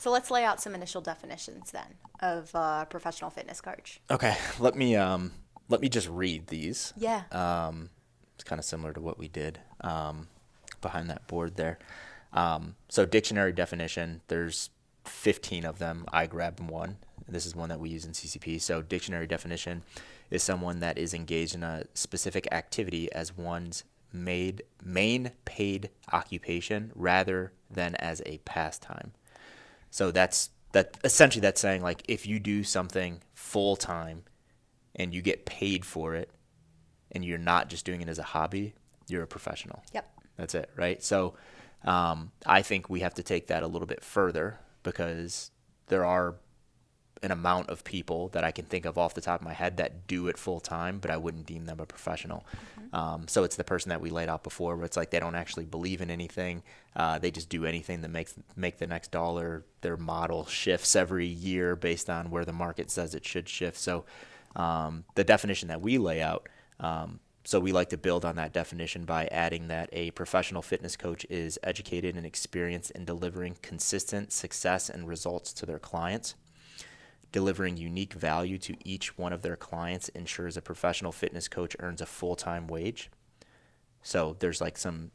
So let's lay out some initial definitions then of professional fitness coach. Okay, let me just read these. Yeah. It's kind of similar to what we did behind that board there. So dictionary definition, there's 15 of them. I grabbed one. This is one that we use in CCP. So dictionary definition is someone that is engaged in a specific activity as one's main paid occupation rather than as a pastime. So that essentially that's saying like if you do something full time and you get paid for it and you're not just doing it as a hobby, you're a professional. Yep. That's it, right? So I think we have to take that a little bit further because there are an amount of people that I can think of off the top of my head that do it full time, but I wouldn't deem them a professional. So it's the person that we laid out before where it's like they don't actually believe in anything. They just do anything that make the next dollar. Their model shifts every year based on where the market says it should shift. So the definition that we lay out, so we like to build on that definition by adding that a professional fitness coach is educated and experienced in delivering consistent success and results to their clients. Delivering unique value to each one of their clients ensures a professional fitness coach earns a full-time wage. So there's like some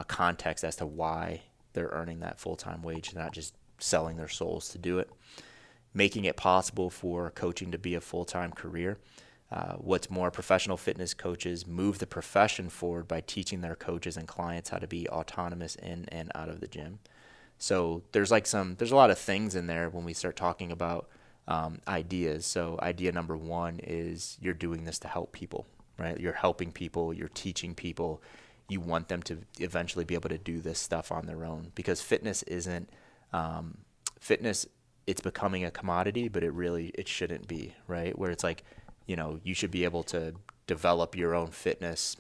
context as to why they're earning that full-time wage, not just selling their souls to do it. Making it possible for coaching to be a full-time career. What's more, professional fitness coaches move the profession forward by teaching their coaches and clients how to be autonomous in and out of the gym. So there's a lot of things in there when we start talking about ideas. So idea number one is you're doing this to help people, right? You're helping people, you're teaching people. You want them to eventually be able to do this stuff on their own because fitness isn't fitness. It's becoming a commodity, but it shouldn't be, right? Where it's like, you should be able to develop your own fitness.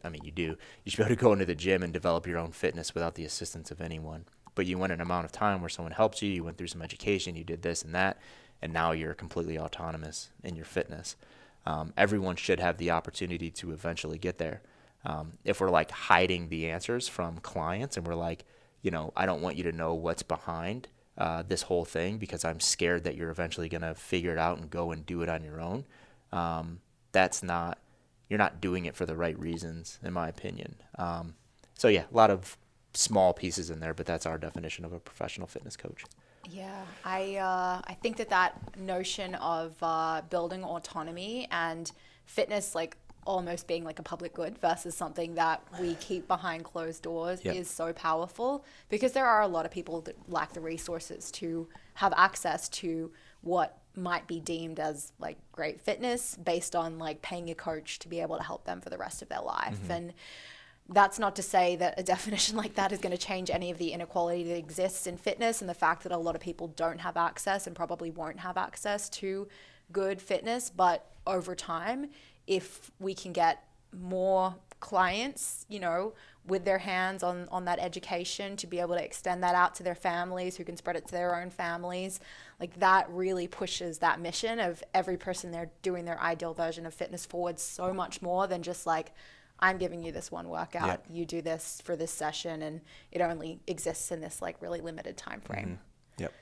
I mean, you do. You should be able to go into the gym and develop your own fitness without the assistance of anyone. But you went an amount of time where someone helps you, you went through some education, you did this and that, and now you're completely autonomous in your fitness. Everyone should have the opportunity to eventually get there. If we're like hiding the answers from clients and we're like, I don't want you to know what's behind this whole thing because I'm scared that you're eventually going to figure it out and go and do it on your own. You're not doing it for the right reasons, in my opinion. So yeah, a lot of small pieces in there, but that's our definition of a professional fitness coach. Yeah, I think that notion of building autonomy and fitness, like almost being like a public good versus something that we keep behind closed doors Yep. is so powerful because there are a lot of people that lack the resources to have access to what might be deemed as like great fitness based on like paying a coach to be able to help them for the rest of their life. And that's not to say that a definition like that is going to change any of the inequality that exists in fitness and the fact that a lot of people don't have access and probably won't have access to good fitness. But over time, if we can get more clients, with their hands on that education to be able to extend that out to their families who can spread it to their own families, like that really pushes that mission of every person there doing their ideal version of fitness forward so much more than just like, I'm giving you this one workout, Yep. you do this for this session, and it only exists in this like really limited time frame. Yep.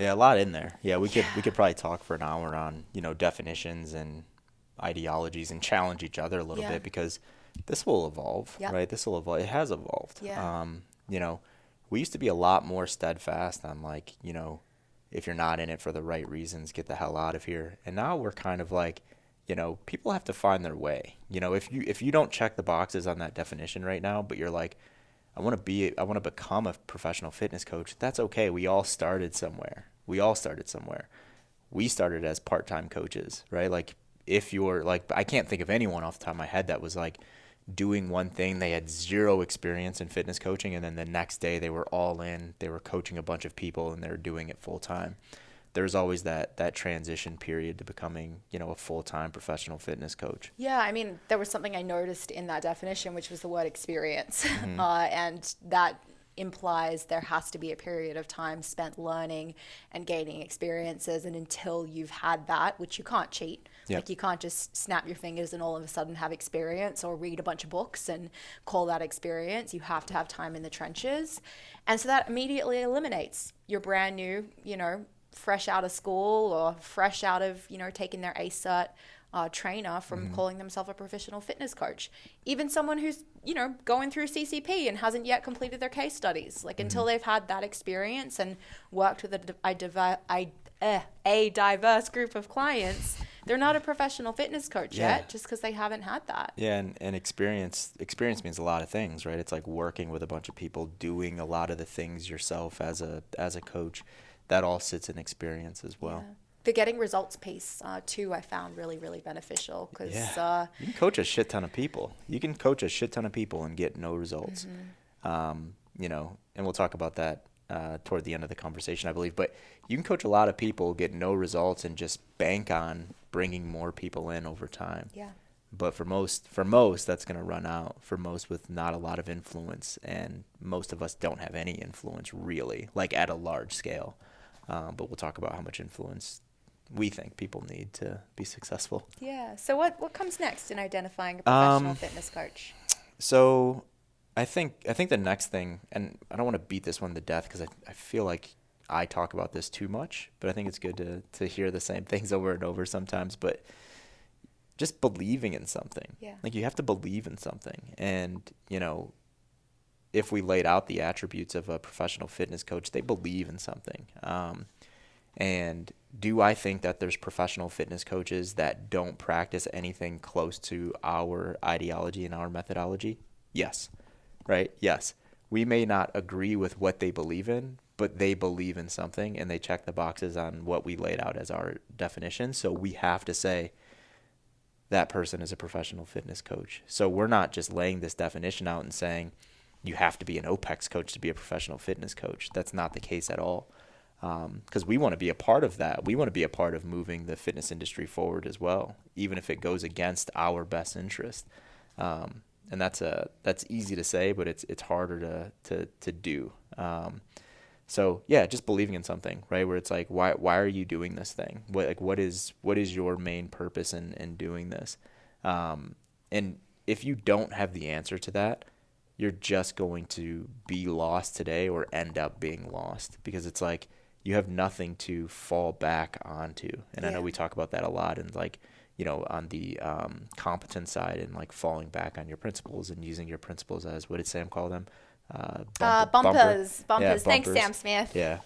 Yeah, a lot in there. Yeah, we could probably talk for an hour on, definitions and ideologies and challenge each other a little Yeah. bit because this will evolve, Yep. right? This will evolve. It has evolved. Yeah. We used to be a lot more steadfast on like, if you're not in it for the right reasons, get the hell out of here. And now we're kind of like, people have to find their way. If you don't check the boxes on that definition right now, but you're like, I want to become a professional fitness coach. That's okay. We all started somewhere. We started as part-time coaches, right? Like if you're like, I can't think of anyone off the top of my head that was like doing one thing. They had zero experience in fitness coaching. And then the next day they were all in, they were coaching a bunch of people and they were doing it full time. There's always that transition period to becoming, a full-time professional fitness coach. Yeah, I mean, there was something I noticed in that definition, which was the word experience. And that implies there has to be a period of time spent learning and gaining experiences. And until you've had that, which you can't cheat, Yep. like you can't just snap your fingers and all of a sudden have experience or read a bunch of books and call that experience. You have to have time in the trenches. And so that immediately eliminates your brand new, fresh out of school or fresh out of, taking their ACERT trainer from calling themselves a professional fitness coach. Even someone who's, going through CCP and hasn't yet completed their case studies. Like until they've had that experience and worked with a diverse group of clients, they're not a professional fitness coach yet, just because they haven't had that. Yeah, and experience means a lot of things, right? It's like working with a bunch of people, doing a lot of the things yourself as a coach. That all sits in experience as well. Yeah. The getting results piece, too, I found really, really beneficial because you can coach a shit ton of people. You can coach a shit ton of people and get no results. And we'll talk about that toward the end of the conversation, I believe. But you can coach a lot of people, get no results, and just bank on bringing more people in over time. Yeah. But for most, that's going to run out. For most with not a lot of influence, and most of us don't have any influence really, like at a large scale. But we'll talk about how much influence we think people need to be successful. Yeah. So what comes next in identifying a professional fitness coach? So I think the next thing, and I don't want to beat this one to death because I feel like I talk about this too much, but I think it's good to hear the same things over and over sometimes. But just believing in something. Yeah. Like you have to believe in something. And, if we laid out the attributes of a professional fitness coach, they believe in something. And do I think that there's professional fitness coaches that don't practice anything close to our ideology and our methodology? Yes. Right? Yes. We may not agree with what they believe in, but they believe in something and they check the boxes on what we laid out as our definition. So we have to say that person is a professional fitness coach. So we're not just laying this definition out and saying you have to be an OPEX coach to be a professional fitness coach. That's not the case at all. Because we want to be a part of that. We want to be a part of moving the fitness industry forward as well, even if it goes against our best interest. And that's easy to say, but it's harder to do. So yeah, just believing in something, right? Where it's like, why are you doing this thing? What is your main purpose in doing this? And if you don't have the answer to that, you're just going to be lost today or end up being lost because it's like you have nothing to fall back onto. And I know we talk about that a lot and like, on the competence side and like falling back on your principles and using your principles as, what did Sam call them? Bumpers. Yeah, Thanks, bumpers. Sam Smith. Yeah.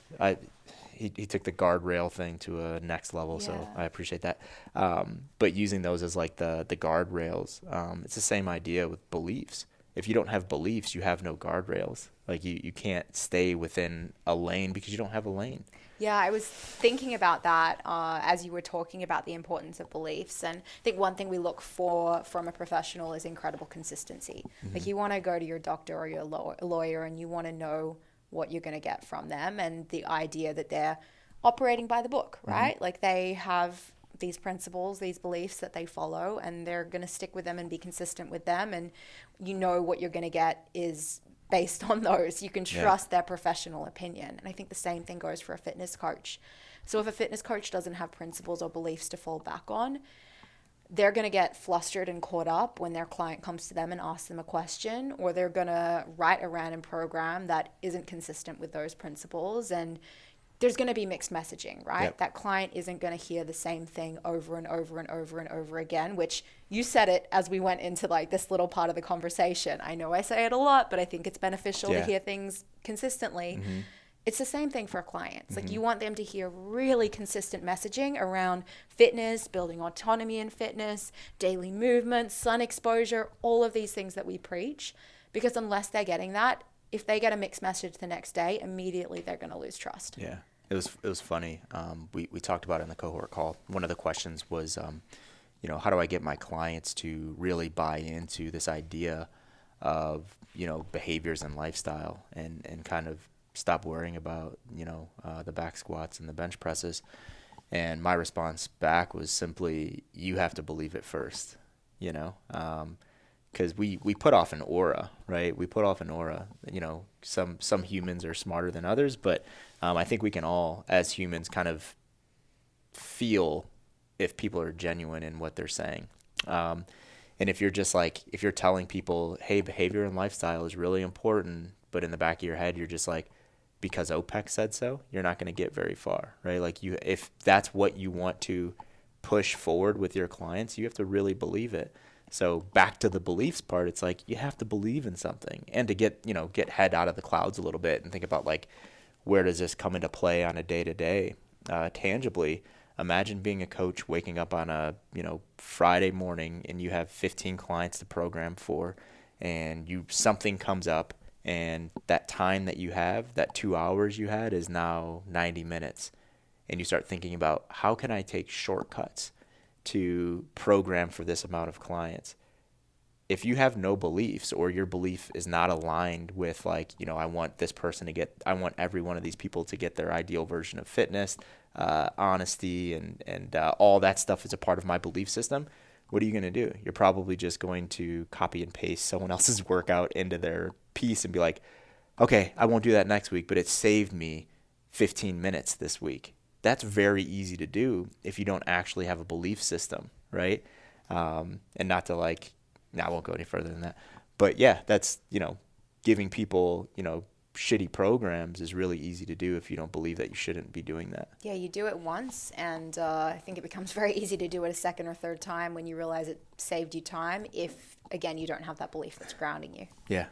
He took the guardrail thing to a next level, so I appreciate that. But using those as like the guardrails, it's the same idea with beliefs. If you don't have beliefs, you have no guardrails. Like you can't stay within a lane because you don't have a lane. Yeah, I was thinking about that as you were talking about the importance of beliefs. And I think one thing we look for from a professional is incredible consistency. Like you want to go to your doctor or your lawyer and you want to know what you're going to get from them and the idea that they're operating by the book, right? Like they have these principles, these beliefs that they follow, and they're going to stick with them and be consistent with them. And what you're going to get is based on those. You can trust their professional opinion. And I think the same thing goes for a fitness coach. So if a fitness coach doesn't have principles or beliefs to fall back on, they're going to get flustered and caught up when their client comes to them and asks them a question, or they're going to write a random program that isn't consistent with those principles. And there's going to be mixed messaging, right? Yep. That client isn't going to hear the same thing over and over and over and over again, which you said it as we went into like this little part of the conversation. I know I say it a lot, but I think it's beneficial to hear things consistently. It's the same thing for clients. Like you want them to hear really consistent messaging around fitness, building autonomy in fitness, daily movement, sun exposure, all of these things that we preach. Because unless they're getting that, if they get a mixed message the next day, immediately they're going to lose trust. Yeah, it was funny. We talked about it in the cohort call. One of the questions was, how do I get my clients to really buy into this idea of, behaviors and lifestyle and kind of stop worrying about, the back squats and the bench presses. And my response back was simply, you have to believe it first, because because we put off an aura, right? We put off an aura. You know, some humans are smarter than others, but I think we can all, as humans, kind of feel if people are genuine in what they're saying. And if you're just like, if you're telling people, hey, behavior and lifestyle is really important, but in the back of your head, you're just like, because OPEX said so, you're not going to get very far, right? Like if that's what you want to push forward with your clients, you have to really believe it. So back to the beliefs part, it's like you have to believe in something, and to get head out of the clouds a little bit and think about like, where does this come into play on a day-to-day, tangibly. Imagine being a coach, waking up on a Friday morning, and you have 15 clients to program for, and something comes up, and that time that you have, that 2 hours you had, is now 90 minutes. And you start thinking about, how can I take shortcuts to program for this amount of clients? If you have no beliefs, or your belief is not aligned with like, I want every one of these people to get their ideal version of fitness, honesty, and all that stuff is a part of my belief system, what are you going to do? You're probably just going to copy and paste someone else's workout into their piece and be like, okay, I won't do that next week, but it saved me 15 minutes this week. That's very easy to do if you don't actually have a belief system, right? And not to like, I won't go any further than that. But yeah, that's, giving people, shitty programs is really easy to do if you don't believe that you shouldn't be doing that. Yeah, you do it once, and I think it becomes very easy to do it a second or third time when you realize it saved you time, if, again, you don't have that belief that's grounding you. Yeah.